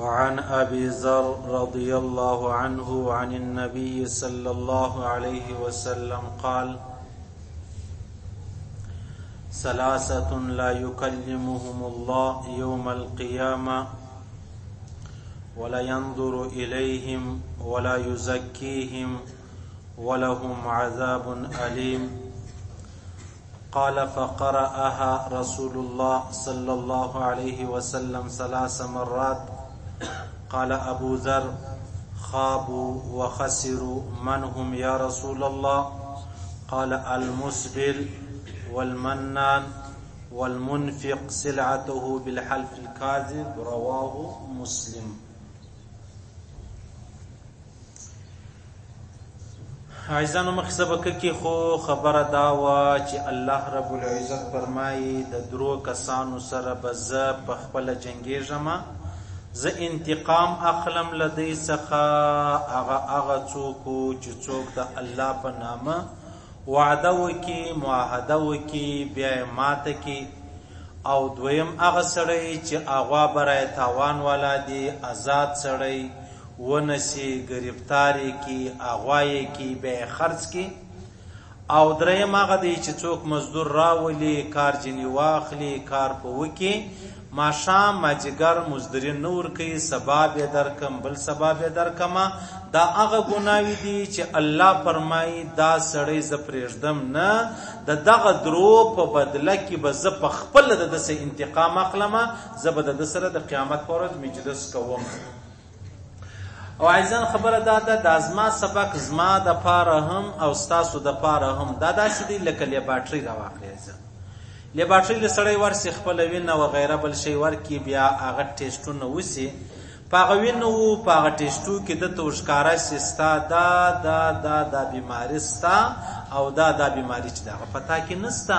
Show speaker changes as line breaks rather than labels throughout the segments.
وعن أبي ذر رضي الله عنه عن النبي صلى الله عليه وسلم قال: ثلاثة لا يكلمهم الله يوم القيامة ولا ينظر إليهم ولا يزكيهم ولهم عذاب أليم. قال: فقرأها رسول الله صلى الله عليه وسلم 3 مرات. قال أبو ذر: خابوا وخسروا، من هم يا رسول الله؟ قال: المسبل والمنان والمنفق سلعته بالحلف الكاذب. رواه مسلم. عايزانو مخ سبق کې خو خبره دا وا چې الله رب العزت فرمایي د درو کسانو سره به زه په خپل جنګېږم، زه انتقام اخلم لدی څخه هغه څوک چې څوک د الله په نامه وعده وکي، معاهده وکي، بیا یې ماته کي، او دویم هغه سړی چې هغه برای تاوان والا دی، آزاد سړی ونسی، گرفتاری کی، اغوایی کی، بیا خرڅ کی، او دریم هغه دی چې څوک مزدور راولي، کار جنی واخلي، کار په وکي، ماښام ماجیګر مزدوري نه ورکوي، سبا بیا درکم، بل سبا بیا درکمه. دا هغه ګناوې دي چې الله فرمایي دا سړی زه پرېږدم نه، د دغه درو په بدله کې به زه په خپله د ده څه انتقام اخلمه، زه به د ده سره د قیامت په ورځ مجلس کوم. او عايزان خبره دا د ازما سبق زما د پاره هم او ستاسو د پاره هم دا داسې دی لکه لیباټري راواخلې. زه لیباټري له سړی ورسې خپله وینه وغیره بل شی ورکړي، بیا هغه ټیسټونه وسي، په هغه وینو په هغه ټیسټو کې دته ورښکاره سي ستا دا بیماري ستا او دا بیماري چې د هغه پتا کې نسته.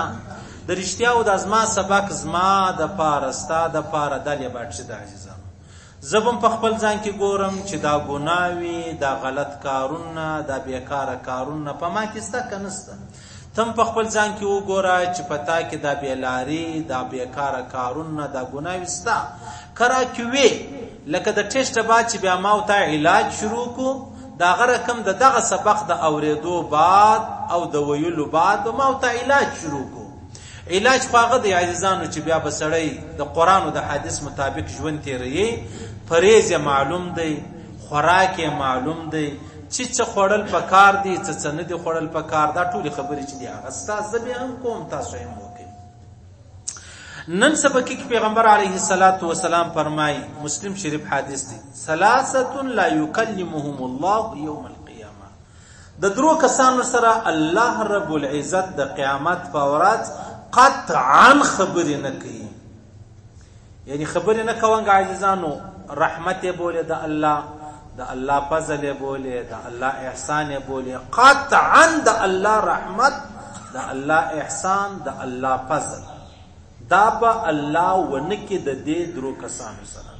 د رښتیا او د ازما سبق زما د پاره ستا د پاره دا لیباټري ده عزیزان. زه به په خپل ځان کې ګورم چې دا ګناوي، دا غلط کارونه، دا بیکاره کارونه په ما کې سته که نسته. تم په خپل ځان کې وګوره چې په تا کې دا بېلاري، دا بیکاره کارونه، دا ګناوي سته. که راکې وې لکه د ټیسټه بعد چې بیا ما ورته علاج شروع کړو، د هغه رقم د دغه سبق د اورېدو بعد او د ویلو بعد به ما ورته علاج شروع کړو. علاج خو هغه دی عزیزانو چې بیا به سړی د قرآن او د حدیث مطابق ژوند تېروي، پرهیز یې معلوم دی، خوراک یې معلوم دی، چې څه خوړل پکار دي، څه نه دي خوړل پکار. دا ټولې خبرې چې دي هغه ستا، زه بیا هم کوم، تاسو هم وکړئ. نن سبق کې پیغمبر علیه الصلاة والسلام فرمایي، مسلم شریف حدیث دی: ثلاثة لا یکلمهم الله یوم القیامه. د درو کسانو سره الله رب العزت د قیامت په ورځ قطعا خبرې نه کوي. یعنی خبرې نه کوونکه عزیزانو رحمت یې بولې د الله، د الله فضل یې بولې، د الله احسان یې بولې. قطعا د الله رحمت، د الله احسان، د الله فضل دا به الله ونه کړي د دې درو کسانو سره.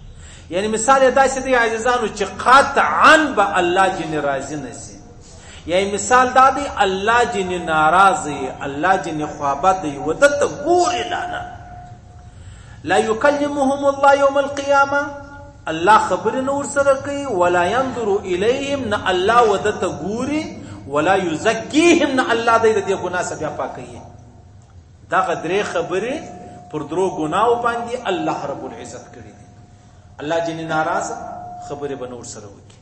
یعنی مثال یې داسې دی عزیزانو چې قطعا به الله جنې راضي نه سي. یعنی مثال دا دی الله جنې ناراضي، الله جنې خوابه دی، و دته ګوري لا یکلمهم الله یوم القیامه، الله خبرې نه ورسره کوي، ولا ينظر الیهم، نه الله ودته ګوري، ولا یزکیهم، نه الله دی د دې ګناه څخه بیا پاکوي. دغه درې خبرې پر درو ګناو باندې الله رب العزت کړي دي. الله جنې ناراضه، خبرې به نه ورسره وکړي،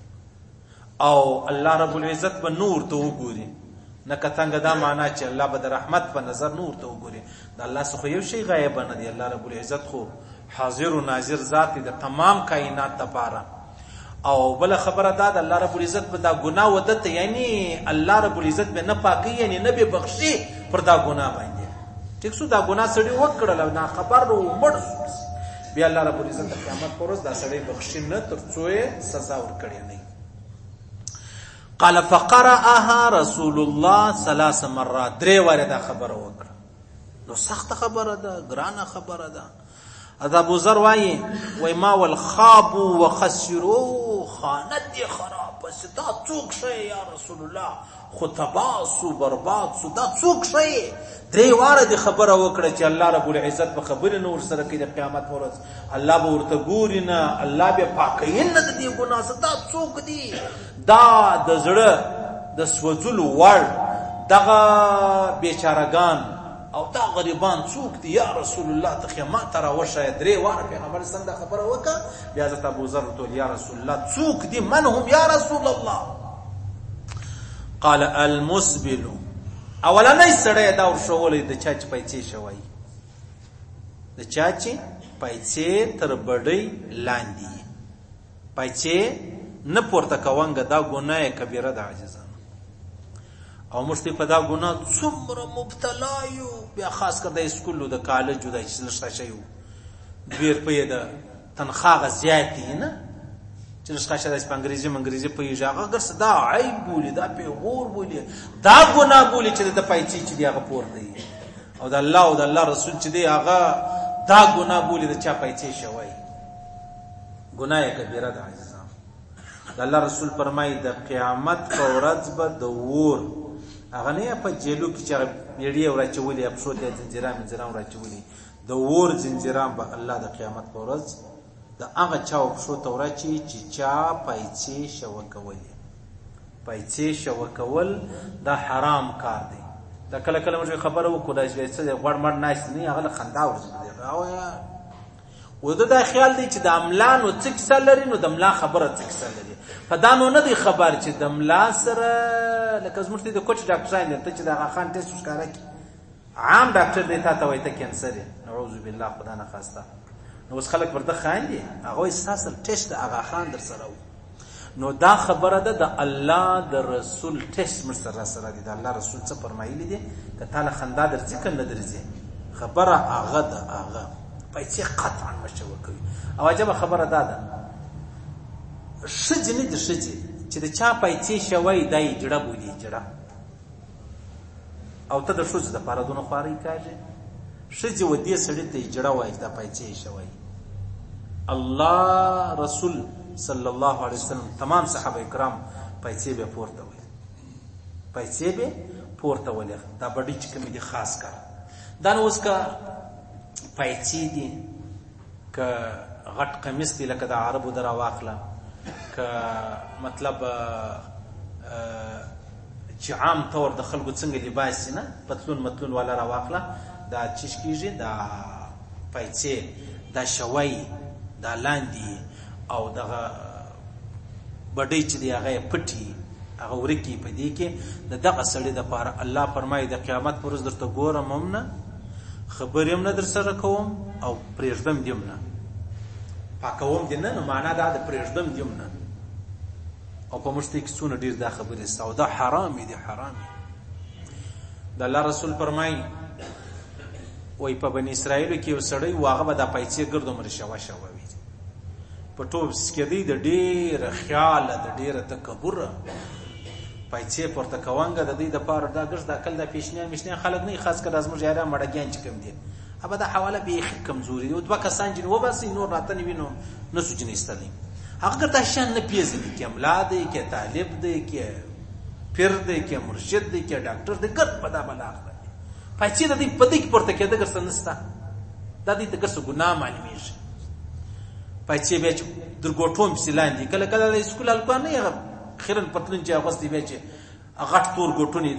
او الله رب العزت به نور ته وګوري. نه کتنګ دا معنا چې الله به د رحمت په نظر نور ته وګوري. د الله څخه یو شی غایب نه دی. الله رب العزت خو حاضر و ناظر ذات دی د تمام کائنات لپاره. او بل خبره دا د الله رب العزت به دا ګناه ودته، یعنی الله رب العزت به نه پاکي، یعنی نه به بخشي پر دا ګناه باندې. ټیک شو، دا ګناه سړی وکړل او نه خبر و مړ بیا الله رب العزت د قیامت پر ورځ دا سړی بخشي نه تر څو یې سزا ورکړي نه. قال فقرأها رسول الله 3 مرات. 3 واره دا خبره وکړه. نو سخت خبره ده، ګرانه خبره ده. ابو ذر وای ما والخاب وخسروا، خانت خراب بس دا څوک شئ یا رسول الله خو تباه سو برباد سو دا څوک شئ 3 واره دې خبره وکړه چې الله رب العزت په خبرې نه ورسره کوي د قیامت پر ورځ الله به ورته ګوري نه الله به پاکوي نه د دې ګناه څخه دا څوک دي دا د زړه د سوځلو وړ دغه بیچارهګان او دا غریبان څوک دي یا رسول الله ته خیمات را وشه 3 واره پیغمبر څنګه دا خبره وکړه بیا حضرت ابو ذر ته یا رسول الله څوک دي من هم یا رسول الله قال المسبل اولنۍ سړی دا ورشولې د چا چې پیسې شوی د چا چې پیسې تر بډۍ لاندې پیسې نه پورته کوونګه دا ګناه کبیره ده عزیزان او موږ په دا ګناه څومره مبتلا یو بیا خاص کر د اسکول د کالج د لښته شي ډیر په د تنخواه زیات دي نه چې لښته شي د انګریزي په یوه ګرځ دا عیب بولی دا په غور بولی دا ګناه بولی چې د پیسې چې دی هغه پورته دی او د الله او د الله رسول چې دی هغه دا ګناه بولی د چا پیسې شوی ګناه کبیره ده عزیزان د الله رسول فرمایي د قیامت په ورځ به د اور هغه نه په جیلو کې چې میډیا ورچولې افسوس دي زنجیران ورچولې د اور زنجیران به الله د قیامت په ورځ د هغه چا افسوس تورچی چې چا پیسې شو کول دا حرام کار دی دا کله موږ خبره وکړو چې غوړ مړ ناشته نه هغه خندا ورسره او دا خیال دی چې د املانو څه کیسه لري نو د املا خبره څه کیسه لري په دا نو نه دی خبر چې د املا سره لکه زموږ د کوچ ډاکټران دي ته چې د هغه خان ټیسټ وکړه کی عام ډاکټر دی ته وایي ته کینسر نعوذ بالله خدا نه خواسته نو اوس خلک ورته خان دي هغه اساس ټیسټ د هغه خان در سره نو دا خبره ده د الله د رسول ټیسټ مر سره دي د الله رسول څه فرمایلی دي که تعالی خندا درځي کنه درځي خبره هغه ده هغه پیسې قطعا مشو کوي او عجبه خبره ده شجنی د شجی چې د چا پیسې شوی دای جړه بولی جړه او ته د شوز د پاره دونه خواري کاږي شجی و دې سړی ته جړه وای د پیسې شوی الله رسول صلی الله علیه وسلم تمام صحابه کرام پیسې به پورته ولې دا بډی چې کوم دي خاص کار دا نو اوس کا پیسې دي که غټ قمیص دی لکه د عربو درا واخله که مطلب چې عام طور د خلکو څنګه لباس نه پتلون والا را واخله دا چیش کیږي دا پیسې دا شوی دا لاندې او دغه بډۍ چې دی هغه پټي هغه ورکی په دې کې دغه سړی د پاره الله فرمایي د قیامت پر ورځ درته ګورم هم نه خبرې هم نه در سره کوم او پرېږدم دې هم نه پاکوم دې نه نو معنا دا د پرېږدم دې هم نه او په موږ کې څونه ډېر دا خبرې سته او دا حرامې دي د الله رسول فرمایي وایي په بني اسرائیلو کې یو سړی و هغه به دا پیسې ګردومره شوه وي په ټوپس کې دی د ډېره خیاله د ډېره تکبره پیسې پورته کوونګه د دې دپاره دا ګرځ دا کل دا پیشنیان خلک نه خاص کر زموږ یاران مړګیان چې کوم دي ابا دا حواله بیخي کمزوري دي او دوه کسان جن وباسي نور راته نه وینو نه سوچ نه استلې هغه دا شان نه پیژني کې املا دی کې طالب دی کې پیر دی کې مرشد دی کې ډاکټر دی ګر پدا بلاغ دی پیسې د دې پدې کې پورته کېده ګرځ نستا دا دې ته ګرځ ګناه معلومیږي پیسې به درګوټوم سلاندې کله د اسکول الکوان نه یغه خیرن پتلون چې اغوستي به چې غټ تور ګوټونی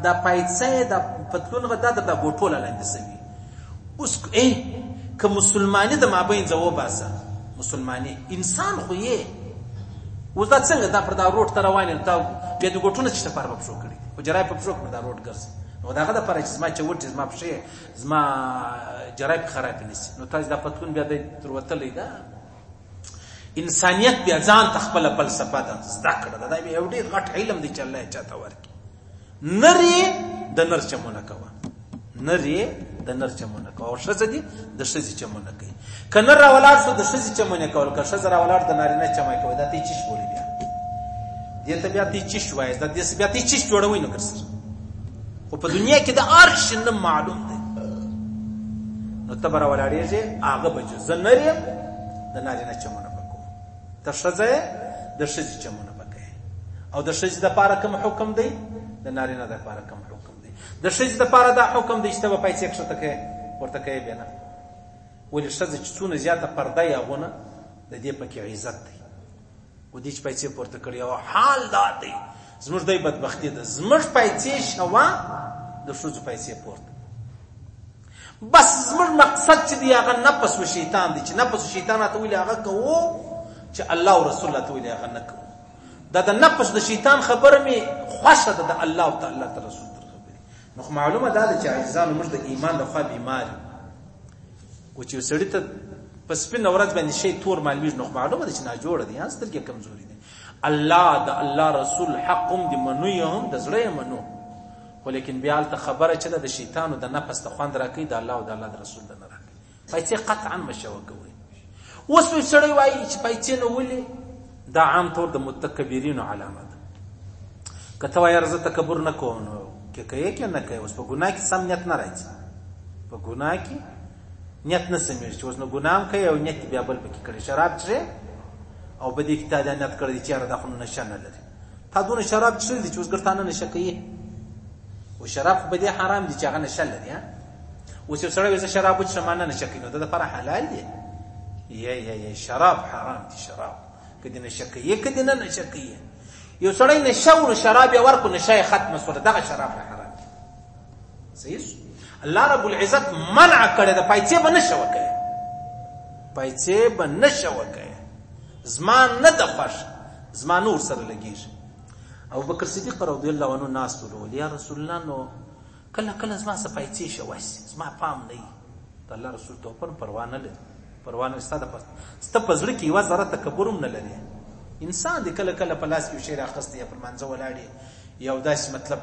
دا پیسې دا پتلون غدا د ګوټول لاندې سوي اوس که مسلمانی د مابین زو باسه مسلمانی انسان خو یې اوس دا څنګه دا پر دا روټ تر روانه تا بیا د ګوټونه چې پر په شو کړی او جرای په شو کړی دا روټ ګرځي نو داغه د پر چې زما چوټ زما په شي زما جرای خراب نشي نو تاسو دا پتلون بیا د تروتلې دا انسانیت بیا ځان تخپل فلسفه ده زده کړه دا یو ډېر غټ علم دی چې الله یې چاته ورکړي نری د نر چمونه کوه نری د نر چمونه کوه او ښځه دي د ښځې چمونه کوي که نر راولاړ شو د ښځې چمونه کول که ښځه راولاړ د نارینه چمه کوي دا تی چیش بولي بیا دې ته بیا تی چیش وایي دا دې بیا تی چیش جوړوي نو ګرځي خو په دنیا کې د ارش نه معلوم دی نو ته به راولاړېږي هغه بچو زه نر یم د نارینه چمونه ته ښځه د ښځې چمونه به کوي او د ښځې دپاره کوم حکم دی؟ د نارینه دپاره کوم حکم دی؟ د ښځې دپاره دا حکم دی چې ته به پیسې کښته کوې ورته کوې بیا نه. ولې ښځه چې څونه زیاته پرده یې اغونه د دې پکې عزت دی. و دې چې پیسې پورته کړي او حال دا دی زموږ دی بدبختي ده زموږ پیسې شوه د ښځو پیسې پورته. بس زموږ مقصد چې دی هغه نفس و شیطان دی چې نفس و شیطان راته ویلي هغه کوو چې الله او رسول راته ویلي هغه نه کوو. دا د نفس د شیطان خبره مې خوښه ده د الله تعالی تر رسول تر خبرې. نو خو معلومه دا ده چې عزیزانو موږ د ایمان لخوا بیمار یو. و چې یو سړي ته په سپینه ورځ باندې شی تور معلومیږي نو معلومه ده چې ناجوړه دی، سترګې کمزوري دي. الله د الله رسول حق هم د منو یې هم د زړه یې منو، خو لیکن بیا هلته خبره چې ده د شیطانو د نفس ته خوند راکوي، د الله او د الله د رسول ته نه راکوي. پیسې قطعا مشوه کوي. اوس یو سړی وایي چې پیسې نه ولې، دا عام طور د متکبرینو علامه ده. که ته وایې زه تکبر نه کوم نو که کوې که نه کوې، اوس په ګناه کې سم نیت نه راځي، په ګناه کې نیت نه سمېږي چې اوس نو ګناه هم کوې او نیت بیا بل پکې کړی. شراب څښې او بدې کې تا دا نیت کړی چې یاره دا خو نشه نه لري. تا دونه شراب څښلی دي چې اوس ګر تا نه نشه کوي. و شراب خو بدې حرام دي چې هغه نشه لري. اوس یو سړی وایي زه شراب وڅښم ما نه نشه کوي، نو د ده لپاره حلال دی؟ یا شراب حرام دي. شراب که دې نشه کوي که دې نه نشه کوي. یو سړی نشه وړو شراب یې ورکړو نشه یې ختمه شوله، دغه شراب حرام دي. صحیح شو؟ الله رب العزت منع کړی ده پیسې به نشه وکړې، پیسې به نشه وکړې. زما نه ده خوښه، زما نه ورسره لګېږي. ابوبکر صدیق رضی الله عنه ناست ول یا رسول الله نو کله کله زما څه پیسې شوی زما پام نه وي. د الله رسول ته پروا نه لري، پروا نه ستا په زړه کې یوه ذره تکبر هم نه لري. انسان دی کله کله په لاس کې یو شی راخستی یا پر مانځه ولاړې یو داسې مطلب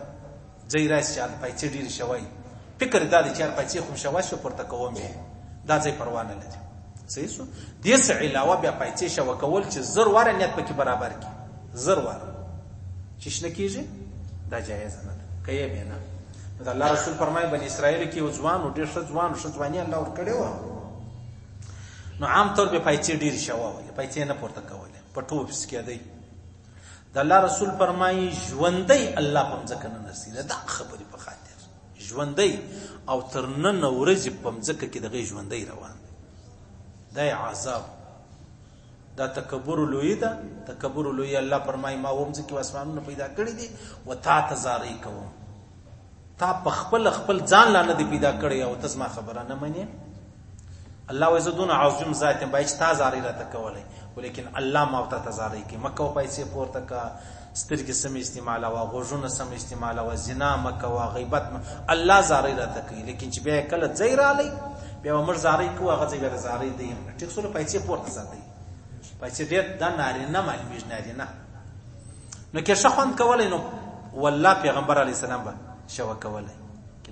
ځای راسي چې هلته پیسې ډېرې شوی، فکر دا دی چې هر پیسې خو شوی شو پورته کوم یې، دا ځای پروا نه لري. صحیح شو؟ دې څه علاوه بیا پیسې شوه کول چې زر واره نیت پکې برابر کړي، زر واره چې شنه کېږي دا جایز نه ده، که یې بیا نه. نو د الله رسول فرمایي بني اسرائیل کې یو ځوان و، ډېر ښه ځوان و، ښه ځواني الله ورکړې وه. نو عام طور به پیسې ډېرې شوه وې، پیسې نه پورته کولې، په ټوپ پسې کېدی. د الله رسول فرمایي ژوندی الله په مځکه نه نرسي. د دغه خبرې په خاطر ژوندی او تر نن ورځې په مځکه کې دغه ژوندی روان دی. دا یې عذاب، دا تکبر لوی ده. تکبر لوی الله فرمایي ما ومځکې اسمانونه پیدا کړي دي و تا ته زارۍ کوم. تا په خپل ځان لا نه دی پیدا کړی او ته زما خبره نه منې. الله وایي زه دونه عظیم ذات یم باید چې تا زارۍ راته کولی، ولیکن الله ما ورته ته زارۍ کوي. مه کوه پیسې پورته که، سترګې سم استعمالوه، غوږونه سم استعمالوه، زنا مه کوه، غیبت مه. الله زارۍ راته کوي، لیکن چې بیا کله ځای رالی بیا به موږ زارۍ کوو، هغه ځای بیا د زارۍ دی. ټیک سوله پیسې پورته ساتئ، پیسې ډېر دا نارینه معلومیږي، نارینه نو که ښه خوند کولی نو والله پیغمبر علیه السلام به شوه کولی.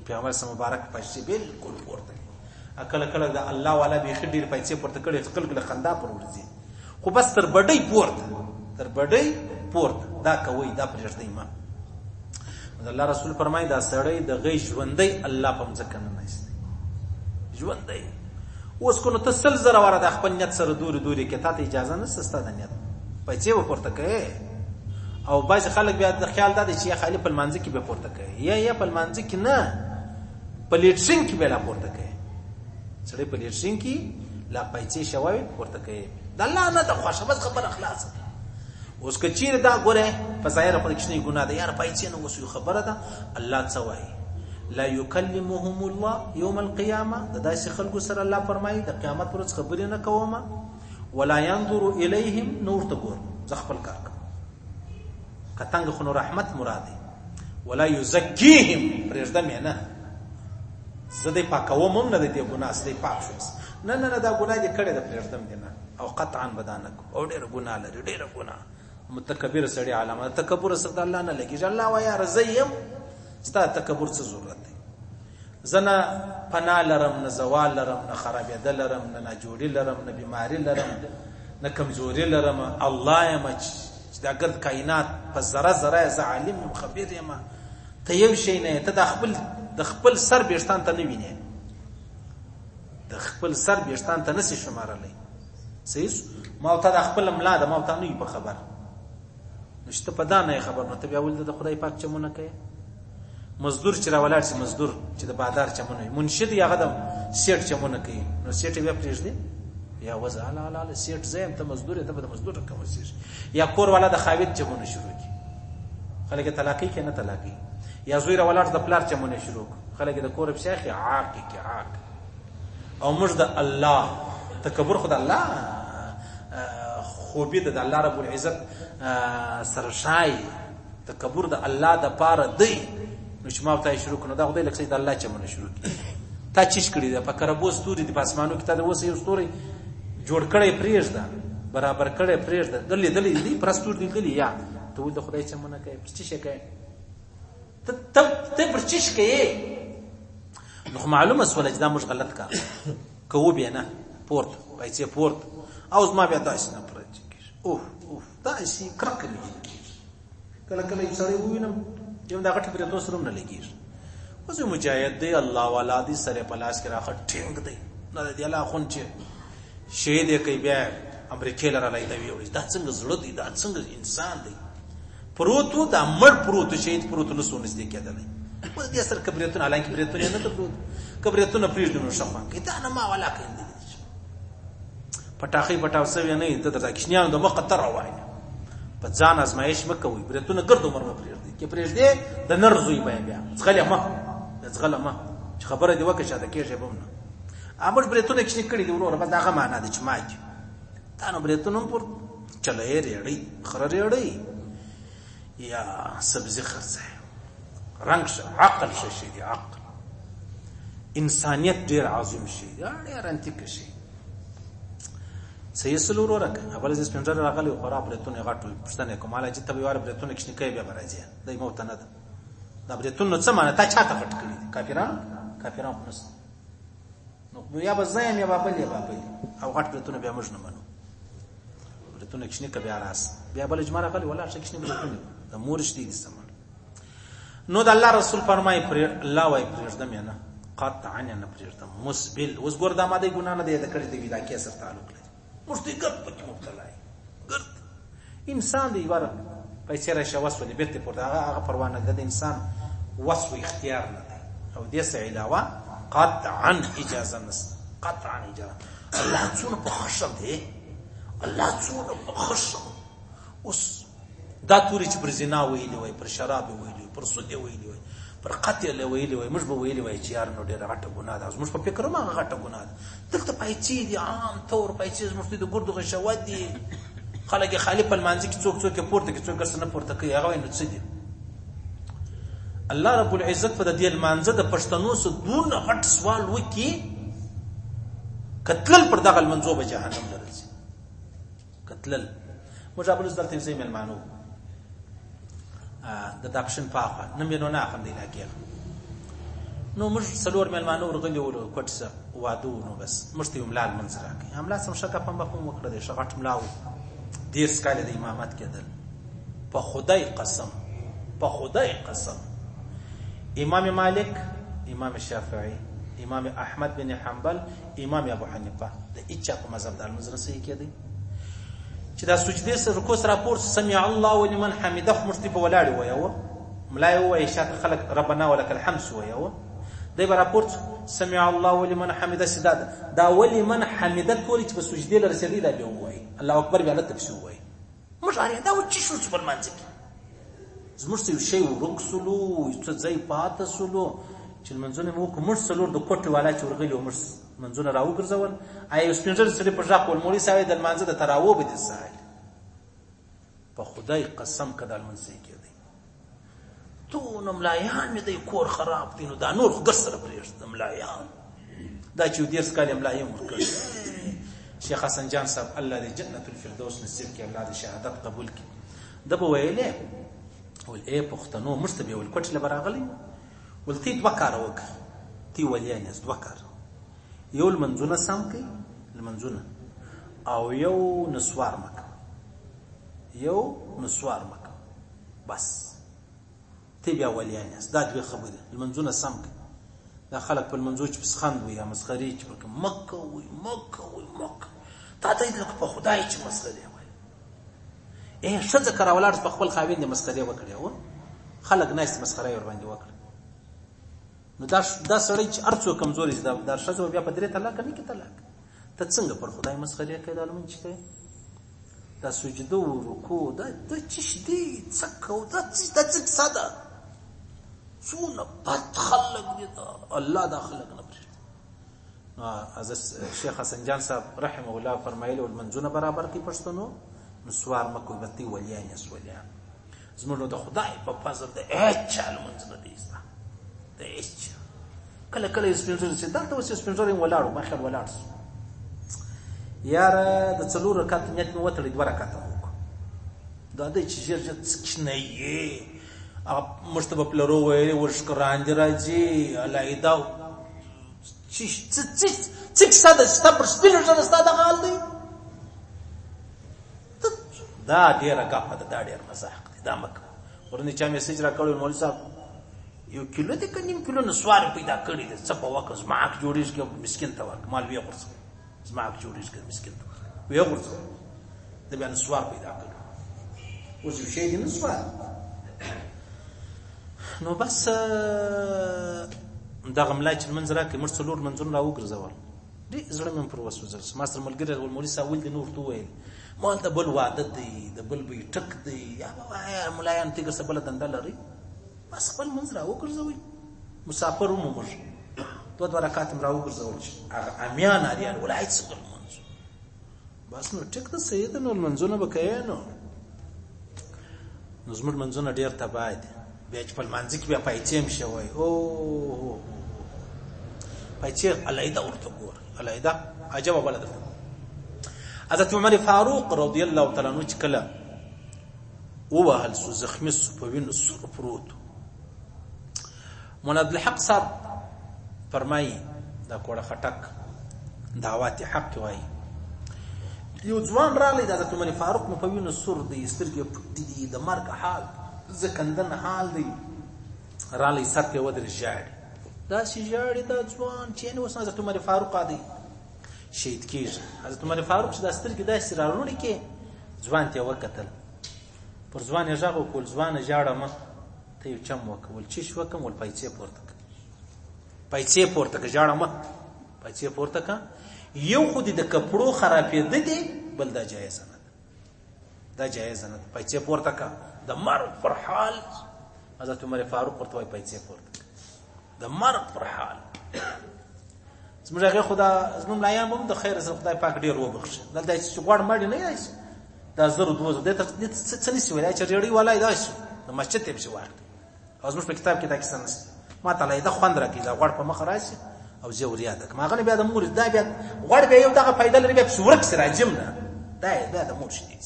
پیغمبر سم مبارک پیسې بلکل پورته کله کله د الله والا بیخي ډېرې پیسې پورته کړي خلکو له خندا پر ورځي، خو بس تر بډۍ پورته، تر بډۍ پورته دا کوئ، دا پرېږدئ مه. د الله رسول فرمایي دا سړی د غي ژوندی الله په مځکه نه نایستی، ژوندی. اوس که نو ته 100 زره واره د خپل نیت سره دورې دورې کې تا ته اجازه نشته ستا د نیت پیسې به پورته کوې. او بعضې خلک بیا د خیال دا دی چې یا خالي په لمانځه کې به پورته کوې، یا په لمانځه کې نه په لیټرین کې به لا پورته کوې. سړی په لیټرین کې لا پیسې شوی پورته کوي، د الله نه د خوښه، بس خبره خلاصه. اوس که چیرې دا ګوره په ظاهره په کوچنۍ ګناه ده، یاره پیسې نه اوس یو خبره ده. الله څه وایي؟ لا یکلمهم الله یوم القیامه، د داسې خلکو سره الله فرمایي د قیامت پر ورځ خبرې نه کومه. ولا ينظر الیهم، نور ته ګور زه خپل کار کوم، که تنګ خو نو رحمت مراد دی. ولا یزکیهم، پرېږدم یې نه، زه دی پاکوم هم نه دی دې ګناه، زه دی پاک شوم، نه نه نه دا ګناه دې کړې ده پرېږدم دې نه، او قطعا به دا نه کوو. او ډېره ګناه لري، ډېره ګناه. متکبر سړی علامه ده، تکبر سره د الله نه لګېږي. الله وایي یاره زه یم، ستا تکبر څه ضرورت دی؟ زه نه پناه لرم، نه زوال لرم، نه خرابېده لرم، نه ناجوړي لرم، نه بیماري لرم، نه کمزوري لرم. الله یم چې دا ګرد کائنات په ذره ذره زه عالم یم، خبیر یم. ته یو شی نه، ته د خپل سر بیشتان ته نه وینې، د خپل سر بیشتان ته نسی شمارلی. صحیح ما او تا د خپل ملا ده، ما او تا نه وي په خبر. نو چې ته په دا نه خبر نو ته بیا ولې د خدای پاک چمونه کوي مزدور چې راولاړ شي مزدور چې د بازار چمونه وي منشد هغه د سیټ چمونه کوي نو سیټ بیا پرېږدي یا وځه اله سیټ زم ته مزدور ته به د مزدور رقم وسیږي یا کور والا د خاوید چمونه شروع کی خلک طلاقي کې نه طلاقي یا زوی راولاړ د پلار چمونه شروع خلک د کور په شیخ عاق کی عاق او موږ د الله تکبر خدای الله خوبي د الله رب العزت سره شای تکبر د الله د پاره دی نو چې ما ته شروع کړو دا خدای لکه د الله چمونه شروع کی تا چیش کړی دا په کربو ستوري د پاسمانو کې تا د وسه یو ستوري جوړ کړی پریږده برابر کړی پریږده دلې دی پرستور دی یا ته ول د خدای چمونه کوي پر چی شي کوي ته پر چی شي کوي نو معلومه سوال چې دا مش غلط کار کوو بیا نه پورت پایڅه پورت اوس ما بیا داس نه پرځ اوف داسې کرک لګي کله یو سړی ووینم یو دا غټ پرې تاسو روم نه لګیږي اوس مجاهد دی الله والا دی سره پلاس کې راخه ټینګ دی نه دی الله خون چې شهید کوي بیا امریکای لره لای دی وي دا څنګه زړه دی دا څنګه انسان دی پروتو دا مړ پروتو شهید پروتو نو سونس دی کېدل په دې سره کبریتون الان کبریتون نه ته پروت کبریتون پریږدو نو شفان کې دا نه ما والا کوي پټاخي پټاوسوي نه د تاکشنیانو د مقطر وای په ځان ازمایش مکوي بریتونه ګرد عمر مو پریږدي کې پریږدي د نرزوي بیا ځغله ما چې خبره دی وکړه شاده کېږي بم نه امر بریتونه کښنی کړی دی ورور په داغه معنا د چماج تا نو بریتونه پر چلې ریړی خره ریړی یا سبزی خرڅه رنگ عقل شي دی عقل انسانیت ډیر عظیم شي ډیر انتیک شي صحیح سلور ورکه اول ز سپنجر راغلی خراب بریتونه غټو پښتنه کوماله چې تبي واره بریتونه کښنی کوي بیا راځي دای مو ته نه دا بریتونه څه معنی تا چاته پټ کړی کافران پنس نو یا بزایم یا بابل او غټ بریتونه بیا موږ نه منو بریتونه کښنی کوي بیا راس بیا بل اجماع راغلی ولا شي کښنی بریتونه د مورش دي سمون نو د الله رسول فرمای پر الله وای پرېږدم یا نه قطعا نه پرېږدم مسبل اوس ګور د ماده ګنا نه دی د کړي دی ویلا کې سره تعلق لري مشتي ګرد پکې مبتلا ګرد انسان دی ور پیسې را شواس ولې بیرته پورته هغه پروا نه د انسان وسو اختیار نه دی او دې سه علاوه قطعا اجازه نشته قطعا اجازه الله څونه په خشم دی الله څونه په خشم اوس دا توري چې پر زنا ویلی وای پر شراب ویلی پر سود ویلی وای پر قتل ویلی وای موږ به ویلی وای چې یار نو ډېر غټه ګناه ده موږ په فکر ما غټه ګناه ده دلته پایچې دي عام طور پایچې موږ د ګردو غشوات دي خلک خالف المانځ کې څوک پورته کې څوک سره پورته کوي هغه نو څه دي الله رب العزت په دې المانځ د پښتنو سره دون غټ سوال وکي قتل پر دغه منځوبه جهنم درځي قتل مجابل درته زي ملمانو د داپشن پاخه نمینو نه خم دی لاګي نو موږ څلور ملمانو ورغلی ولو کوټسه وادو نو بس مشتي ملال منظر راکي املا سم شکه په مخ مو کړی شغټ ملاو دیر سکاله د امامت کېدل په خدای قسم امام مالک امام شافعي امام احمد بن حنبل امام ابو حنیفه د اچا په مذهب د المزر صحیح کېدی چې دا سجده سره رکوع سره پورته سمع الله ولمن حمده مرتب ولاړ وایو ملای وای شات خلق ربنا ولك الحمد وایو دای برا پورته سمع الله ولمن حمده سداد دا ولمن حمده ټول چې په سجده لر رسېدي دا به وای الله اکبر بیا لته بسو وای مشاري دا و چې شو په منځ کې زموږ یو شی ورکسلو څه ځای پات سلو چې منځونه مو کوم څلور د کوټه والا چې ورغلی عمر منځونه راو ګرځول آی سپینځر سره په ځاق ول مولوی صاحب د منځه د تراو به دي سای په خدای قسم کده المنځ کې دی تو نملایان مې د کور خراب دي نو دا نور خو ګسر پرېږد نملایان دا چې ډیر سکال املایان ورکړي شیخ حسن جان صاحب الله دې جنت الفردوس نصیب کړي الله دې شهادت قبول کړي د به ویلې ول اے پښتنو مستبي ول کوټ لبراغلي ولتی دوکار وک تی ولیانس دوکار یو المنځونه سم کوي المنځونه او یو نسوار مک بس تی بیا ولیانس دا دوی خبره المنځونه سم کوي دا خلک په المنځو چې پسخند وي یا مسخري چې مکه تا ته د په خدای چې مسخري وي ښځه که راولاړ په خپل خاوند یې مسخرې وکړې و خلک ناست مسخره یې ورباندې وکړه نو دا سړی چې هر څو کمزوري دا ښځه بیا په 3 طلاقه نه کړي طلاق ته څنګه پر خدای مسخرې کوې دا لمونځ چې کوې دا سجده و رکوع دا څه شي دی څه کوو دا څه کیسه ده څونه بد خلک دي الله دا خلک نه پرېږدي حضرت شیخ حسن جان صاحب رحمه الله فرمایلی لمونځونه برابر کړي پښتنو نو سوار مه کوئ بتۍ ولیان یاست ولیان زموږ نو د خدای په فضل د هېچ چا لمونځ نه دی زده د هېچ چا کله کله یې سپین ږیري چې دلته اوس یې سپین ږیری ولاړ وو ما خیال ولاړ شو یاره د 4 رکعت نیت مې وتړی 2 رکعته مو وکړو دا دی چې ژر ژر څه کښېنه یې هغه موږ ته به پلرو ویلې ورشکه راندې راځي الایده څه کیسه ده ستا پر سپینو ږیره ستا دغه حال دی دا ډېره ګپه ده دا ډېر مزاق دی دا مه کوه ورنې چا میسیج را کړی مولوي صاحب 1 کیلو دی که نیم کیلو نسوارې پیدا کړي دی څه په وکړه زما حق جوړېږي که مسکین ته ورکړه مال ویې غورځوه زما حق جوړېږي که مسکین ته ورکړه ویې غورځوه د بیا نسوار پیدا کړي اوس یو شی دی نسوار نو بس دغه ملا چې لمونځ راکړې موږ 4 لمونځونه را وګرځول ډېر زړه مې پر وسوځل ما سره ملګري مولوي صاحب ولې نور ورته وویل ما د بل واده دی د بل بیټک دی یا وایه ملایان تېږه څه بله دنده لرئ بس خپل لمونځ را وګرځوئ مسافر ومو موږ 2 رکعات مې را وګرځول چې هغه امیان اریان ولایت څنګه لمونځ بس نو ټیک ده صحیح ده نو لمونځونه به کوې نو زموږ لمونځونه ډېر تباه دي بیا چې په لمانځه کې بیا پایڅې هم شوی او پایڅې الایده ورته ګورئ الایده عجبه بله درته حضرت عمر فاروق رضی الله تعالی عنه چې کله ووهل سو زخمي سو په وینو سور پروت مولانا عبدالحق صاحب فرمایي دا کوړه خټک دعوات حق وایي یو ځوان راغلی د حضرت عمر فاروق مې په وینو سور دی سترګې پټې دي د مرګ حال زکندن حال دی راغلی سر ته ودرې ژاړي داسې ژاړي دا ځوان چې یعنې اوس حضرت عمر فاروق دی شهید کېږي حضرت عمر فاروق چې دا سترګې داسې راوړې کې ځوان ته یې وکتل پر ځوان یې غږ وکړ ځوانه ژاړه مه ته یو چم وکړه ول چیش وکړم ول پیسې پورته کړه پیسې پورته کړه ژاړه مه پیسې پورته کړه یو خو دې د کپړو خرابېده دي بل دا جایزه نه ده دا جایزه نه ده پیسې پورته کړه د مرګ پر حال حضرت عمر فاروق ورته وایي پیسې پورته کړه د مرګ پر حال زموږ هغې خو دا زموږ ملایان به هم د خیر سره خدای پاک ډېر وبخښي دلته چې غوړ مړي نه یایسي دا 1000 2000 دې ته څه نشي ویلی چې ریړۍ والا یې داسې د مسجد ته یې پسې واخلي او زموږ په کتاب کې دا کیسه نشته ما ته لا یې دا خوند راکوي دا غوړ په مخه راشي او زه ور یاده کړم هغه نه بیا د مور دا بیا غوړ بیا یو دغه فایده لري بیا پسې ورک سي راجم نه دا یې بیا د مور شي دي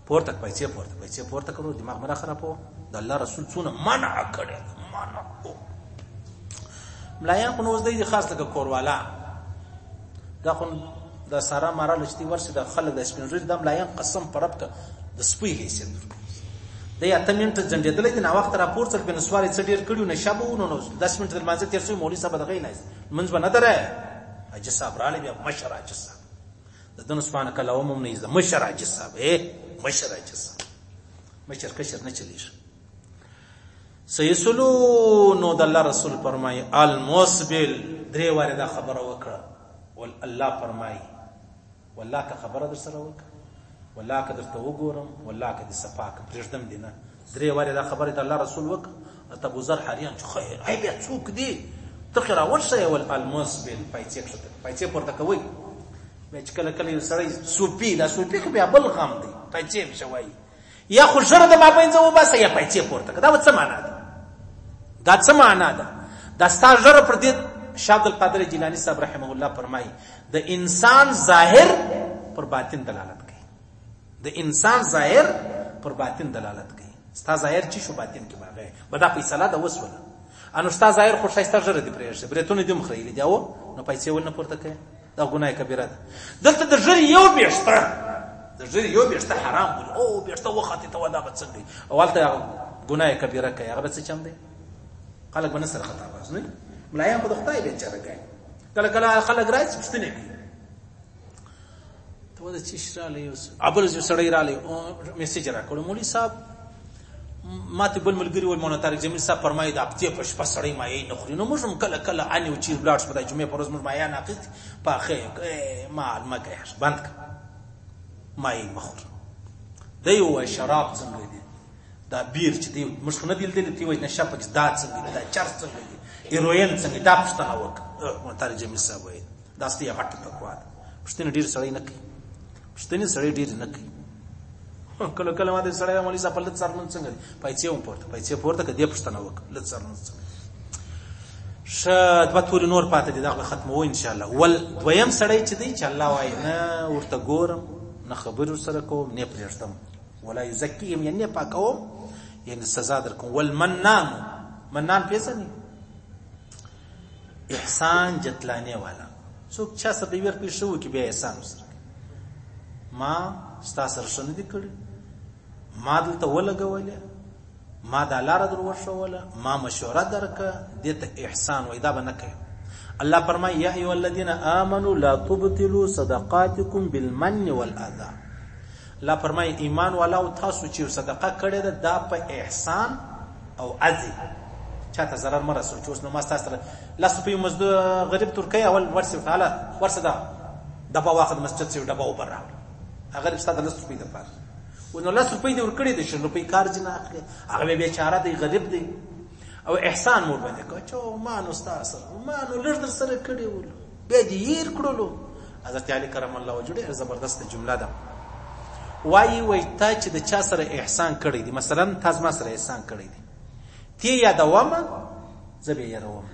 پورته پیسې پورته کړو دماغ مې را خرابوه د الله رسول څونه منع کړی منع ملایان خو نو اوس دی خاص لکه کوروالا دا خو د سارا مارا لچتي ورسې د خلک د سپین ږیري دا ملایان قسم په رب ته د سپوی حیثیت دی 8 منټه ځنډېدلی دی ناوخته راپورته کړ بې نسوار یې څه ډېر کړي نشه به نو 10 منټه د لمانځه تېر شوي مولوي صاحب دغه یې نایست لمونځ به نه دری حاجي صاحب راغلی بیا مشر حاجي صاحب د ده نو سبحانک اللهم هم نه یې زده مشر حاجي صاحب مشر حاجي صاحب مشر کشر نه چلېږي صحیح سلو نو د الله رسول فرمایي المسبل 3 وارې دا خبره وکړه الله فرمایي والله که خبره در سره وکړه والله که درته وګورم والله که دې صفا کړم پرېږدم دې نه 3 وارې دا خبرې د الله رسول وکړه ته ابوذر حریان چې خیر ای بیا څوک دي ټکې راورسئ ول المسبل پیسې پورته کوئ بیا چې کله کله یو سړی صوفي دا صوفي خو بیا بل غم دی پیسې پسې وایي یا خو ژر د مابینځه وباسه یا پیسې پورته کړه دا به څه معنا ده دا څه معنا ده دا ستا ژر پر دې شاه عبدالقادر جیلاني صاحب رحمه الله فرمایي د انسان ظاهر پر باطن دلالت کوي د انسان ظاهر پر باطن دلالت کوي ستا ظاهر چې شو باطن کې باغی به دا فیصله ده وسوله انو ستا ظاهر خو ښایسته ژر دې پرېږدي برېتونه دې هم خریلي دي او نو پیسې ول نه پورته کوي دا ګناه کبیره ده دلته د ژر یو بیشته حرام بولي او بیشته وختې ته دا به څنګه او هلته ګناه کبیره کوي هغه به څه چم دی خلک به نه سره خطا باز نه ملایان خو د خدای بیچاره کوي کله کله خلک راځي پوښتنې کوي ته ته د چیش رالی ابل سړی رالی میسج راکړ مولوي صاحب ماته بل ملګری ول مولانا طارق جمیل صاحب فرمایي د هفتې په شپه سړی مایې نه خوري نو موږ هم کله کله اني و چیز بلاړ په د جمعې په ورځ موږ مایا ناقص پاخه مال مګه بند مایې مخور دی و شراب څنګه دي دا بیر چې دی موږ نه دل دل تی وای نشه پکې دا څنګه دا چر څنګه دي هیروین څنګه دا پښتنه وک مولانا طارق جمیل صاحب وای دا ستیا هټ تکوا پښتنه ډیر سړی نه کوي پښتنه سړی ډیر نه کوي کله کله ماته سړی مولوي صاحب لږ څرمن څنګه دي پیسې هم پورته کدي پښتنه وک لږ څرمن څنګه ش د بتور نور پاتې دي دا ختمو ان شاء الله ول دویم سړی چې دی چې الله وای نه ورته ګورم نه خبر سره کوم نه پرېږدم ولا یزکیهم یعنی پاکوم یعنی سزا درکوم والمنان پیژني احسان جتلانه والا څوک چا سره دی ور پېښو کې بیا احسان سره ما ستا سره شنه دي کړی ما دلته ولګولې ما دا لاره در ورښوله ما مشوره درکه دې ته احسان وای دا به نه کوي الله فرمایي یا ایها الذین آمنوا لا تبطلوا صدقاتکم بالمن والاذى الله فرمایي ایمان والا تاسو چې صدقه کړې ده دا په احسان او اذی چاته zarar مرسو چې اوس نو ما تاسو سره لاس په مزد غریب ترکیه اول ورسې تعالی ورسدا دبا واخد مسجد څخه دبا وبر راوړ هغه ستاسو د 100 روپۍ د پاره ونو 100 روپۍ دې ورکړې دي 100 روپۍ کار جنا اخلي هغه به چاره دی غریب دی او احسان مور باندې کو چې ما نو تاسو ما نو لږ در سره کړی ول به دې ير کړلو حضرت علي کرم الله وجهه زبردست جمله ده وای ته چې د چا سره احسان کړی دی مثلا تاسو ما سره احسان کړی دی تی یادوم زبې یادوم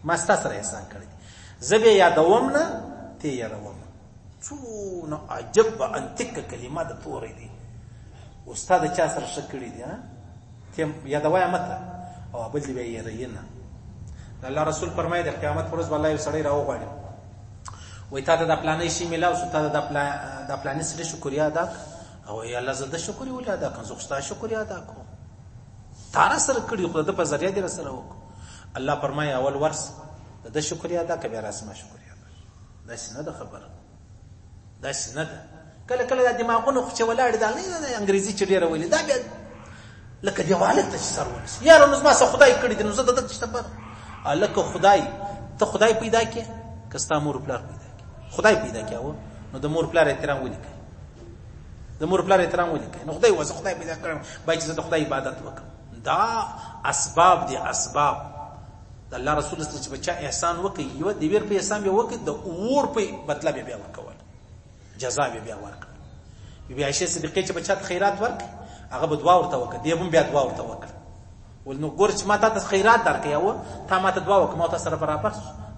ما ستاسو سره احسان کړی دی زبې یادوم نه تی یادوم څونه عجب انتک کلمات تورې دي استاد چا سره شکړی دي ها ته یادوي مته او بل دی به یرینا الله رسول فرمایي د قیامت پر ورځ والله سړی راو غواړي وای ته د پلانې شي ملاو ستاسو د پلانې سره شکریا ادا او یا الله زده شکر ولا ادا کوم زه ستاسو شکریا ادا کوم تار سره کړي خو د په ذریعہ دې سره وک الله فرمایي اول ورس د شکریا ادا کوي رسمه شکریا دا څنګه د خبره دا څنګه ده کله کله د دماغونو خو چې ولاړ دي نه انګریزي چې ډیره ویلي دا بیا لکه دیواله ته سر ونس یاره نو ما سره خدای کړی دي نو زه د دې شته پر الکه خدای ته خدای پیدا کړي کستا مور پلار پیدا کړي خدای پیدا کړي نو د مور پلار احترام ولیکي د مور پلار احترام ولیکي نو خدای وځه خدای پیدا کړم بای چې زه د خدای عبادت وکم دا اسباب دي اسباب د الله رسول صلی الله علیه وسلم چې بچا احسان وکي یو د ویر په احسان به وکي د اور په مطلب بیا ورکول جزا بیا ورکړه بیا عائشہ صدیقه چې بچا خیرات ورکړي هغه به دعا ورته وکړي دی هم بیا دعا ورته وکړه ول نو ګور چې ما ته خیرات درکې او تا ما ته دعا وکړه ما ته سره برابر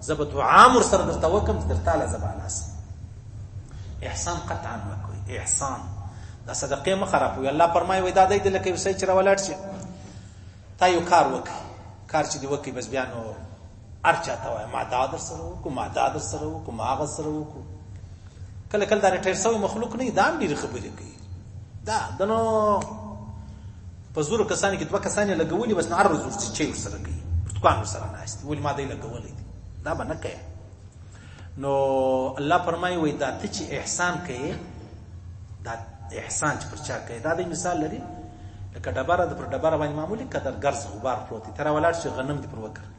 زب دعا مر سره درته وکم درته له زباناس احسان قطعا وکوي احسان دا صدقه مخرب وي الله فرمایي وای دا دې لکه وسې چې راولات شي تا یو کار وکړي کار چې دی وکړي بس بیا نو ارچا تا وای ما دا در سره وکم ما دا در سره وکم ما غ سره وکم کله کله دا ټیر سوی مخلوق نه دا ډیره خبرې کوي دا دنو په زور کسان کې دوه کسان لګولي بس نه ارزو چې ورسره کوي پرتګان سره ناشتي ولې ما دې لګولې دا به نه کوي نو الله فرمایي وای دا ته چې احسان کوي دا احسان چې پر چا کوي دا د مثال لري لکه ډبره د پر ډبره باندې معمولی قدر ګرځ غبار پروت تر ولاړ شي غنم دې پر وکړ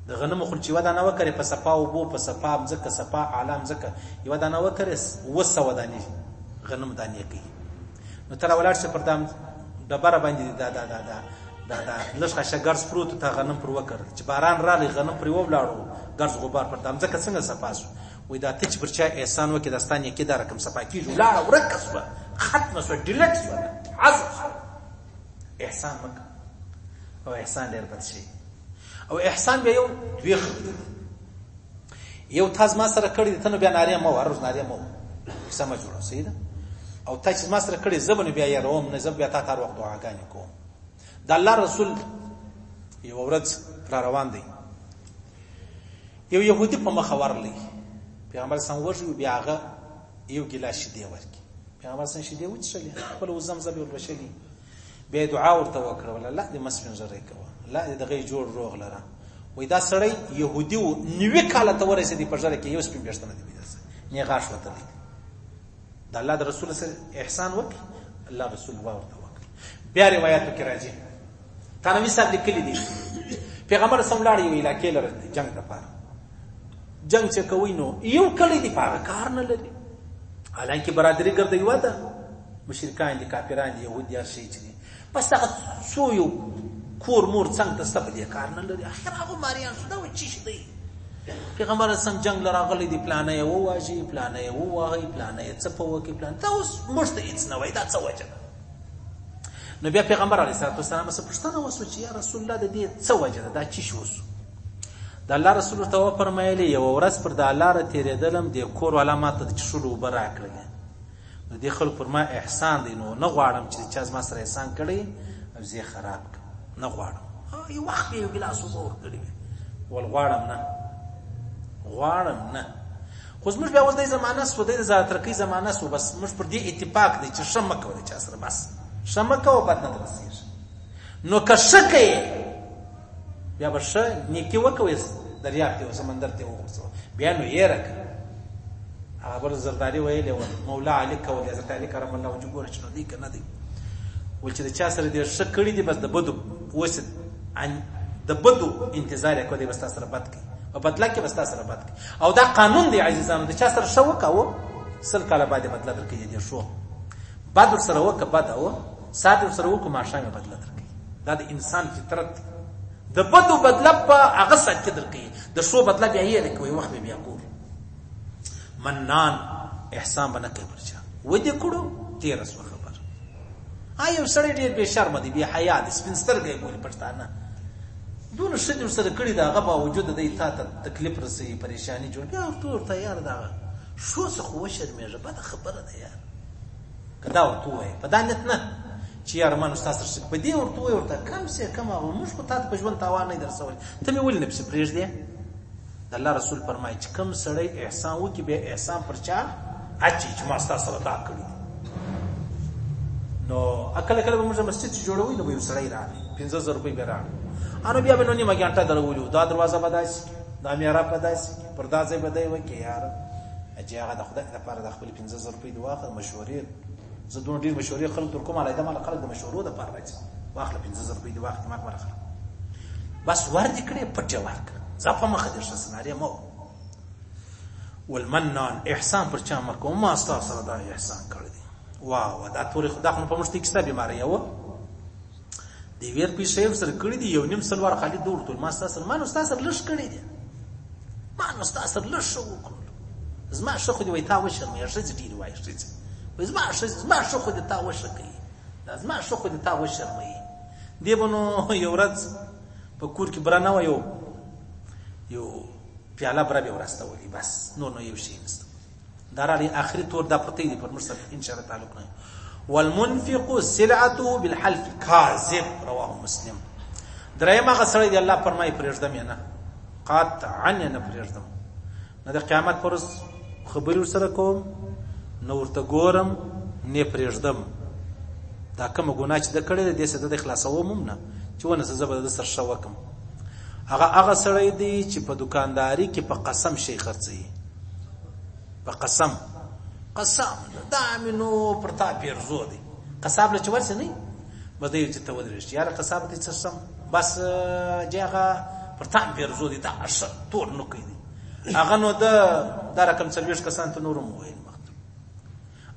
د غنم خو چې ودا نه وکړي په صفا او بو په صفا مزکه صفا عالم زکه یو دا نه وکړي وسو ودانی غنم دانی کوي نو تر ولاړ شي پر دام ډبره باندې دا لږه شګرز پروت ته غنم پر وکړ چې باران راغی غنم پر وبلاړو ګرځ غبار پر دام زکه څنګه صفاسو وې دا ته چې پر چا احسان وکړي داستانه کې دا رقم صفا کیږي لا ورکس ختم شو ډیلیټ شو حذف احسان وک او احسان ډیر بد شي او احسان به یو دوی یو تاسو ما سره کړی ته نو بیا ناریا مو هر روز ناریا مو سم جوړه سیده او تاسو ما سره کړی زبن بیا یې روم نه زب بیا تا تر وخت دعاګانې کوم د الله رسول یو ورځ پر روان دی یو يهودي په مخ ورلې پیغمبر څنګه ورشي بیا هغه یو ګلاس شیدې ورکی پیغمبر څنګه شیدې وڅښلې خپل زمزم ور بشلی به دعا ورته وکړه ولا لا دې مسفن زری کوه لا دې دغه جوړ روغ لره وې دا سړی يهودي و نیوي کاله ته ورسېدی په ځړ کې یو سپین بیرته نه دی نه غاښ وته د الله د رسول سره احسان وکړي الله رسول ورته وکړي. بیا روایتو کې راځي تنوي صاحب لیکلي دي پیغمبر صلی الله علیه و علیه لره جنگ لپاره جنگ چې کوي نو یو کلی دی پاره کار نه لري حالانکه برادری ګرځي یو ده مشرکان دي کافران دي يهوديان شي چې بس هغه څو یو کور مور څنګه تاسو دې کار نه لري اخر هغه ماریان شو دا و چی شي پیغمبر سم جنگ لراغلی دی پلان یې وواجی پلان یې وواهی پلان یې څه په وکی پلان دا اوس مشته هیڅ نه وای دا څه وجه نو بیا پیغمبر علیه الصلاه والسلام څه پوښتنه وسو چې یا رسول الله د دې څه وجه دا چی شو د الله رسول ته و فرمایلی یو ورځ پر د الله را تیرېدلم د کور علامات د چشلو برا کړل نو د خلک پر ما احسان دی نو نه غواړم چې چا ما سره احسان کړي او زه خراب نه غواړم یو وخت یو ګلاس وبور کړی ول غواړم نه خو زموږ بیا اوس د زمانه سو د زړه ترکی زمانه سو بس موږ پر دې اتفاق دی چې شمه کوي چا سره بس شمه کوي بد نه درسیږي نو که شکه بیا برشه نیکی وکوي دریاب ته سمندر ته وغورځو بیا نو یې راک هغه بل زرداری ویلې و مولا علی کو حضرت علی کرم الله وجه ګور شنو دی کنه دی ول چې چا سره دې شکړی دی بس د بدو وسه د بدو انتظار کوي بس تاسو سره بد کی او بدلا کې بس تاسو سره بد کی او دا قانون دی عزیزانو د چا سره شو وکاو سل کاله بعد بدلا درکې دي شو بعد سره وک بد او ساده سره وک ماشامه بدلا درکې دا د انسان فطرت د بدو بدلا په هغه سات کې درکې د شو بدلا بیا یې کوي وخت بیا کول منان احسان بنه کوي پرچا و دې کړو 13 خبر آیو سړی ډیر به شرم دی بیا حیا د سپینسترګې بولی پښتانه دون شدو سره کړی دا غبا وجود د ایته تکلیف رسي پریشانی جوړ بیا ورته تیار دا شو څه خو شرمېږه بده خبره ده یار کدا ورته وای په دانت نه چې یار من استاد سره په دې ورته وای ورته کم سه کم هغه موږ په تاسو په ژوند تاوان نه درسول ته مې ول نه پس پرېږ دی د الله رسول فرمایي چې کم سړی احسان وکي به احسان پر چا اچي چې ما تاسو سره دا کړی نو اکل کله به موږ مسجد جوړوي نو یو سړی راغی 15000 روپۍ به راغی انو بیا به نو نیمه غنټه درولو دا دروازه بداس دا میرا بداس پردازه بدای وکي یار اجي هغه د خدای لپاره د خپل 15000 روپۍ د واخر مشورې زه دوه ډیر مشورې خلک تر کومه لایده مال خلک د مشورو د لپاره راځي واخل 15000 روپۍ د واخر ما مرخه بس ور دې کړې پټه ورک زفه مخ دې سناري مو والمنان احسان پر چا مرکو ما استا سره دا احسان کړی دی واه دا تورې خدا خو په مشتي کیسه بیماری یو دی ویر پی شیف سره کړی دی یو نیم سلوار خالي دور ټول ما استا سره ما نو استا سره لښ کړی دی ما نو استا سره لښ وکړ زما شخو دی وای تا وشم یا شې دې وای شې زما شخو دی تا وشکې دا زما شخو دی تا وشرمې دی بنو یو ورځ په کور کې برانه و یو پیاله برا به ورستولي بس نو یو شي نست دارالي اخري تور دا پرته دي پر مرسل ان شاء الله تعلق نه والمنفق سلعته بالحلف كاذب رواه مسلم درایمه غسړی دی الله فرمای پرېږدم نه قطعا نه پرېږدم نه د قیامت پر خبرو سره کوم نو ورته ګورم نه پرېږدم دا کوم ګناه چې د کړې د دې د خلاصوم نه چې ونه سزا به سر شو وکم هغه سړی دی چې په دکانداري کې په قسم شي خرڅي په قسم دا منو پرتا پیرزو دی قصاب له چور څه نه بده چې ته ودرېش یار قصاب ته څه سم بس جګه پرتا پیرزو دی دا اش تور نو کوي هغه نو دا رقم سرویس کسان ته نورم وایي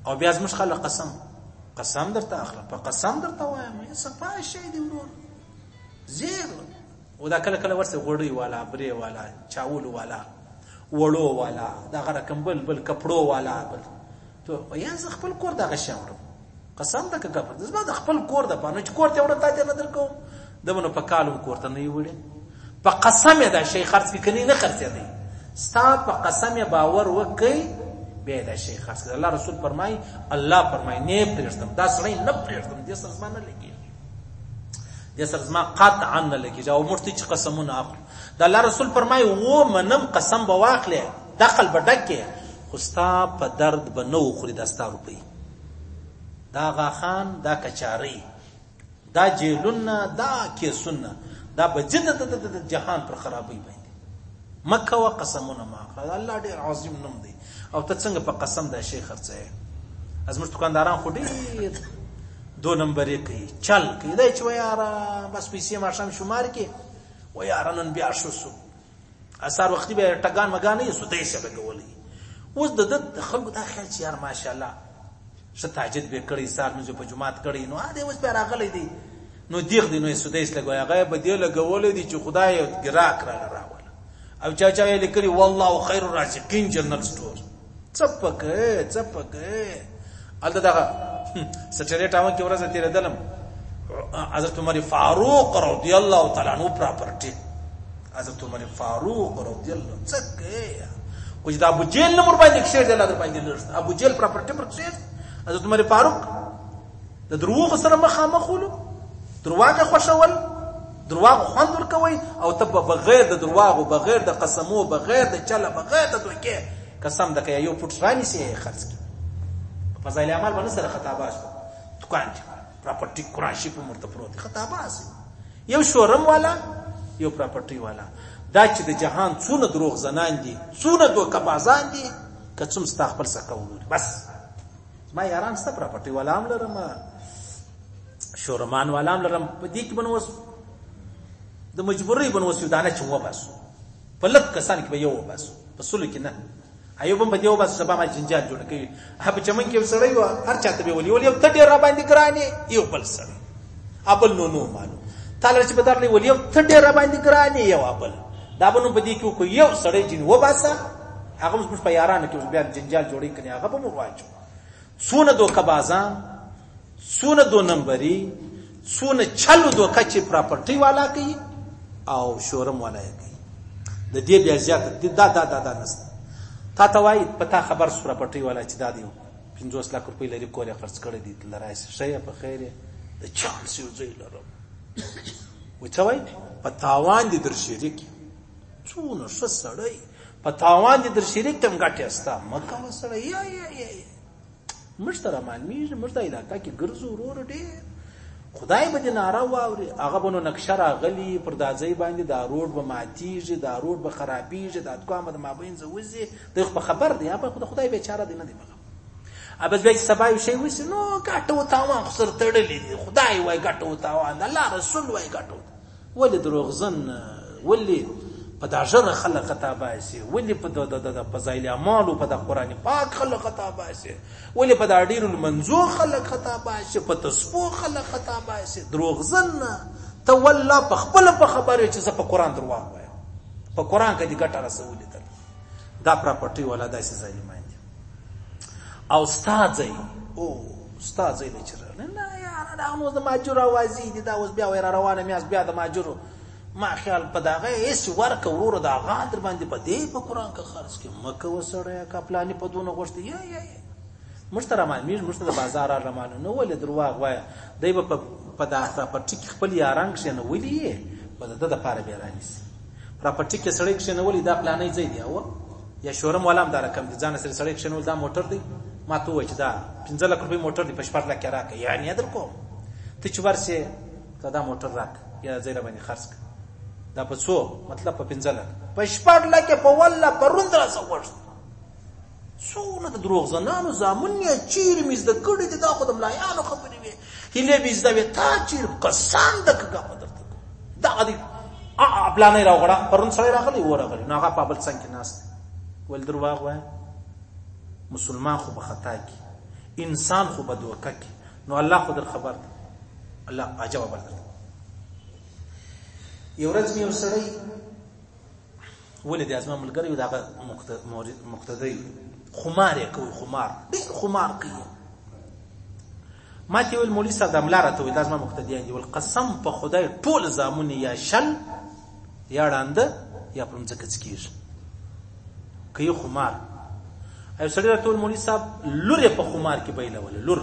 او بیا زموږ خلک قسم درته اخله په قسم درته وایم یې صفای شي دی نور زیر ودا کله کله ورسه غوړی والا بری والا چاولو والا وړو والا دا غره کمبل بل کپړو والا بل ته یا ز خپل کور دا غشاورم قسم دا کګه د زما د خپل کور د پانه چې کور ته ورته ته نظر کوم دمنو په کالو کور ته نه وړي په قسم دا شي خرڅ کني نه خرڅ دی ستا په قسم باور وکي به دا شي خرڅ الله رسول فرمای الله فرمای نه پرېږدم دا سړی نه پرېږدم دې سر زمانه لګي دې سر زما قطعا نه لګي او مرتي چې قسمونه اخلو د الله رسول فرمای و منم قسم به واخلې دخل بدکه خوستا په درد به نو خوري دستا روپي دا غاخان دا کچاري دا جیلونه دا کیسونه دا بجد د جهان پر خرابي باندې مکه و قسمونه ما الله ډیر عظیم نوم دی او ته څنګه په قسم دا شي خرڅه زموږ دکانداران خو ډېر 2 نمبرې کوي، چل کوي. دی چې یاره بس پیسې ماښام شمار کې و یاره نن بیا شو سو سهار وختي به ټګان مګان یې سودیس به کولی. اوس د خلکو دا خیال چې یار ماشاءالله ښه تهجد به کړی، سهار مونځ په جومات کړی، نو دی اوس بیا راغلی دی نو دیغ دی نو سودیس لګوي. هغه به دې لګولی دی چې خدای ګراک راوله. او چا یې لیکلي والله خیر الرازقین جنرال سټور. څه پکې هلته دغه سټریټ هاون کې ورځ تېرېدلم، حضرت عمر فاروق رضی الله تعالی عنہ پراپرټي، حضرت عمر فاروق رضی الله څه کوي خو چې د ابو جهل نمبر باندې کښېږدي الله در باندې لږ ابو جهل پراپرټي پر کښېږدي. حضرت عمر فاروق د دروغ سره مخامخ ولو، درواغ خوښول، درواغ خوند ورکوي، او ته بغیر د دروغو، بغیر د قسمو، بغیر د چله، بغیر د دوکې قسم د کې یو فوټ رانیسي خرڅ کړي. فضایل اعمال باندې سره خطاباش دکان پراپرټي قرآن شریف مرته پروت خطاباس، یو شورم والا یو پراپرټي والا. دا چې د جهان څونه دروغ زنان دي، څونه دوکبازان دي، که څوم ستا خپل څه کوي. بس ما یاران ستا پراپرټي والا هم لرم، شورمان والا هم لرم. په دې کې به نو اوس د مجبورۍ به نو اوس یو دانه چې وباسو، په لږ کسان کې به یو وباسو، په سلو کې نه. ایوب هم په دې وباسو سبا ما جنجال جوړ کوي. په چمن کې یو سړی و، هر چا ته به ولي یو ته ډېر را باندې ګرانې، یو بل سړی ابل نو معلوم تعالی چې په درلې ولي یو ته ډېر را باندې ګرانې، یو ابل دا به نو په دې کې کو یو سړی جن وباسه، هغه موږ په یارانو کې بیا جنجال جوړی کړي، هغه به مو واچو. څونه دوکبازان، څونه 2 نمبرې، څونه چلو دوکه چې پراپرټي والا کوي او شورم والا کوي. د دې بیا زیات دا نسته. تا ته وایي په تا خبر سو پراپرټي والا چې دا دی 50 لک روپۍ لري، کور یې خرڅ کړی دی، لرایسي ښه یې په خیر یې د چانس یو ځای لرم. وایي څه وایي په تاوان دي در شریک، څونه ښه سړی په تاوان دي در شریک تم ګټې ستا مه کوه سړی. یا موږ ته رامعلومېږي، موږ د علاقه کې ګرځو وروره ډېر، خدای به دې ناره واوري، هغه به نو نقشه راغلي پر دا ځای باندې، دا روډ به ماتېږي، دا روډ به خرابېږي، دا دوکان به د مابین ځه وځي، دی خو په خبر دی، هغه خدای بیچاره دی نه دی په خبر. بس بیا چې سبا یو شی وشي نو ګټه و تاوان خو سره تړلي دي، خدای وایي ګټه و تاوان، الله رسول وایي ګټه و تاوان. ولې دروغزن، ولې په دا ژره خلک خطا باسي، ولې په د فضایل اعمالو په د قرآن پاک خلک خطا باسي، ولې په دا ډېرو لمنځو خلک خطا باسي، په تسبو خلک خطا باسي. دروغزن ته والله په خپله په خبر چې زه په قرآن درواغ وایم، په قرآن کې دې ګټه رسولې ده. دا پراپرټي والا داسې ظالمان دي. او ستا ځای دی چې نه یاره دا اوس د ماجرو اوازې دي، دا اوس بیا وایي را روانه میاست بیا د ماجرو. ما خیال په دغه هېڅ ورکه وروره د هغه در باندې په دې په قرآن کې خرڅ کړي، مه کوه سړیه که پلانې په دونه غوښتي. موږ ته رامعلومېږي، موږ ته د بازار رامعلوم نه. ولې درواغ وایه؟ دی به په دا پراپرټي کې خپل یاران کښېنولي یې به د ده دپاره بیا رانیسي. پراپرټي کې سړی کښېنولي دا پلانی ځای دی، او یا شورم والا هم دا رقم دي، ځان سره سړی کښېنول دا موټر دی، ما ته ووایي چې دا 15 لک روپۍ موټر دی، په 4 لک یې راکړه. یعنې در کوم ته چې ورسې ته دا موټر راکړه یا ځای را باندې خرڅ کړه. دا په څو مطلب په 15 لک، په 4 لک په والله په روند راڅه غوښت. څونه د دروغزنانو زامن یې چیرې مې زده کړي دي، دا خو د ملایانو خبرې وې، هیلې مې زده وې، تا چیرې قسم دکه په درته دغه دی پلانی راوغړه، پرون سړی راغلی ورغلی، نو هغه په بل څنګ کې ناست ول درواغ وایه. مسلمان خو په خطا کې، انسان خو په دوکه کې، نو الله خو در خبر دی، الله عجبه بل دی. یو ورځ مې یو سړی ولې د ازما ملګری د هغه مقتدی خمار یې کوي، خمار ډېر خمار کوي. ما ته ویل مولوي صاحب دا ملا راته ویل دا زما مقتدیان دي، ول قسم په خدای ټول زامن یا شل یا ړانده یا پر مځکه څکېږي کوي خمار. یو سړی راته ویل مولوي صاحب لور یې په خمار کې بایلوله، لور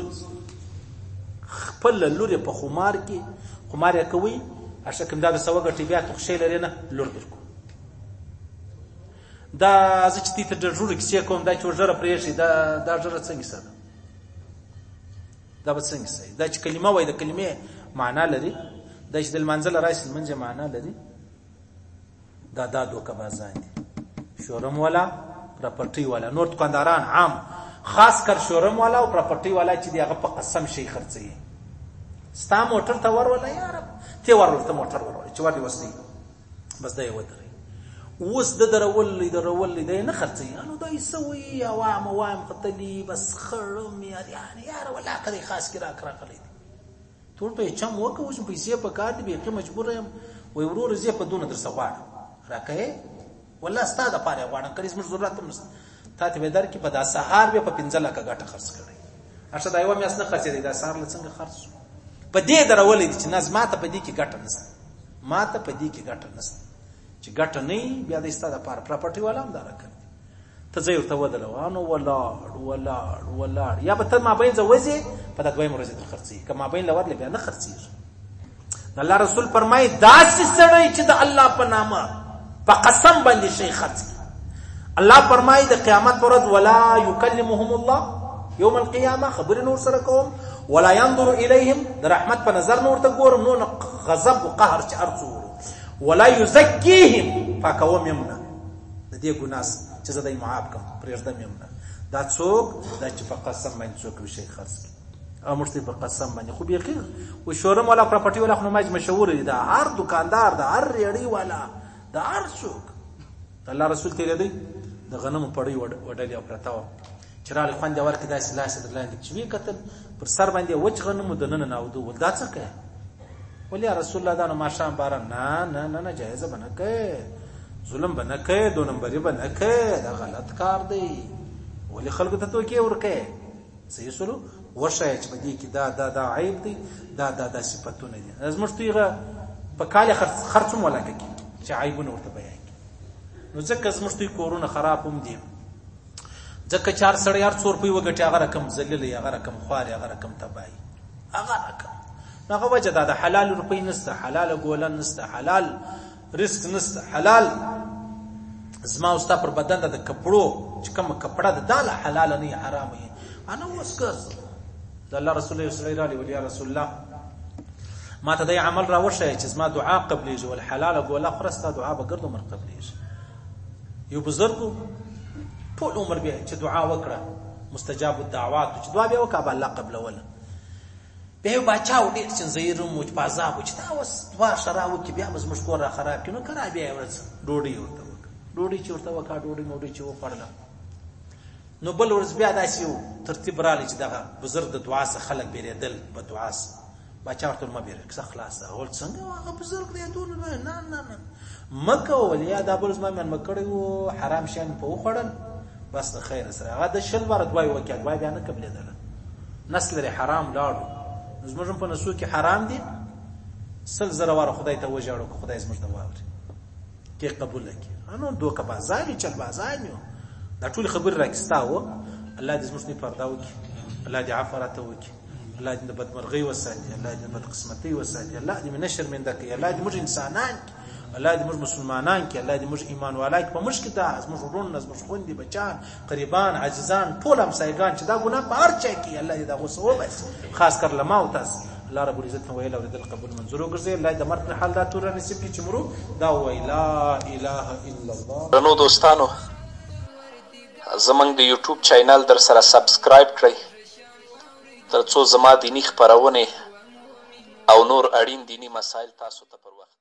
خپله لور یې په خمار کې خمار یې کوي، اشکم دا د سوه ګټې بیا تو خشی لري نه لور درکو. دا زه چې ته ډېر ژوره کیسې کوم، دا چې ژره پرېږدي دا ژره څنګه کیسه ده؟ دا به څنګه کیسه دا چې کلمه وایي د کلمې معنا لري، دا چې د لمانځه له راشي لمونځ معنا لري، دا دوکه بازان دي. شورم والا، پراپرټي والا، نور دکانداران عام خاص کر شورم والا او پراپرټي والا چې دی هغه په قسم شي خرڅي ستا موټر ته ورول یا رب ته ورول ته موټر ورول چې ور دي وستي بس دا یو درې اوس د درول دی نه خرڅي انو دا یسوي عوام قتلي بس خرم يعني یار ولا کړي خاص کرا کړی ټول ته چم وکه اوس پیسې په کار دی به مجبور یم وای ورور زه په دونه در سغواړم راکې والله ستاد پاره غواړم کړي زموږ ضرورت هم نشته تا ته بدر کې په دا سهار به په 15 لک غټه خرڅ کړي اشه دا یو میاس نه خرڅې دی دا سهار لڅنګه خرڅ په دې درولې دي چې نظم ته په دې کې ګټه نشته ماته په دې کې ګټه نشته چې ګټه نه بیا د استاده پر پراپرټي والا هم دا راکړي ته زه ورته ودلوانو ولاړ یا به ته ما بین زوځي په د دوی مرزه تر خرڅي کما بین لور بیا نه خرڅي الله رسول فرمای داسې سړی چې د الله په نامه په قسم باندې شي خرڅ الله فرمای د قیامت پر ورځ ولا یکلمهم الله یوم القیامه خبر نور سره کوم ولا ينظر اليهم د رحمت په نظر نور ته ګورم نو غضب او قهر چې ارڅو ولا يزكيهم فكوم يمنا د دې ګناس چې زه دای معاف کوم پرېږدم يمنا دا څوک دا چې په قسم باندې څوک وشي خرڅ امرته په قسم باندې خو بيخي او شورم ولا پراپرټي ولا خو ماج مشهور دي دا هر دکاندار دا هر ریړی والا دا هر څوک الله رسول ته دی د غنمو پړی وډلې او پرتاو چرال خوند ورکې دا سلاس درلاندې چې وی قتل پر سر باندې وچ غنمو د نن ناودو ول دا څه کوي ولی رسول الله دا نو ماشام بار نه جایز بنه کوي ظلم بنه کوي دو نمبر بنه کوي دا غلط کار دی ولی خلکو ته توکي ورکه صحیح سلو ورشه چې بدی کې دا عیب دی دا صفاتونه دي لازم شتيغه په کال خرڅم ولا کوي چې عیبونه ورته بیان نو ځکه زمشتي کورونه خراب هم دي ځکه 4 سړی هر څور په وګټي هغه رقم ذلیل هغه رقم خواري هغه رقم تبای هغه رقم هغه وجه دا حلال روپی نسته حلال ګولن نسته حلال رزق نسته حلال زما اوستا پر بدن د کپړو چې کوم کپړه د داله حلال نه حرام وي انا وسکز د الله رسول الله صلی الله علیه و رسول الله ما ته د عمل را وشه چې زما دعا قبلېږي ول حلال ګوله خرسته دعا به ګرځو مر قبلېږي یو بزرګو ټول عمر به چې دعا وکړه مستجاب الدعوات چې دعا به وکړه الله قبل ولا به بچاو ډیر چې زیرم مو بازار و چې دا وس دوا شراو کې بیا مز مشکور را خراب کینو کرا بیا ورځ ډوډۍ ورته ډوډۍ چې ورته وکړه ډوډۍ چې وخړله نو بل ورځ بیا داسې ترتیب رالی چې دغه بزرګ د دعا څخه خلک بیرېدل په دعا بچا ورته ما بیرې څخه خلاص اول څنګه هغه بزرګ دی دون نه مکه ولیا دا بل زما من مکړی وو حرام شین په وخړل بس د خیر سره هغه د شل بار دوای وکړ دوای بیا نه قبلېدل نسل لري حرام لاړو زموږ په نسو کې حرام دي سل زره واره خدای ته وژاړو خدای زموږ ته واوري کې قبول کړي انو دوکه بازاري چل بازاري دا ټول خبر راکستاو الله دې زموږ نه پردا وکړي الله دې عفرته وکړي الله دې بدمرغي وساتي الله دې بدقسمتي وساتي الله دې نشر من دک الله دې موږ انسانان الله دې موږ مسلمانان کې الله دې موږ ایمان والای په مشکل ته زموږ ورون زموږ خوندې بچان قریبان عزیزان ټول هم سایګان چې دا ګناه په هر چا کې الله دې دا غوسه بس خاص کر لما او تاسو الله رب العزت ویل او دې قبول منظور وګرځي الله دې مرګ حال دا تور نصیب کې چمرو دا ویلا اله الا الله
نو دوستانو زمنګ د یوټیوب چینل در سره سبسکرایب کړئ ترڅو زما دینی خبرونه او نور اړین دینی مسایل تاسو ته پر وخت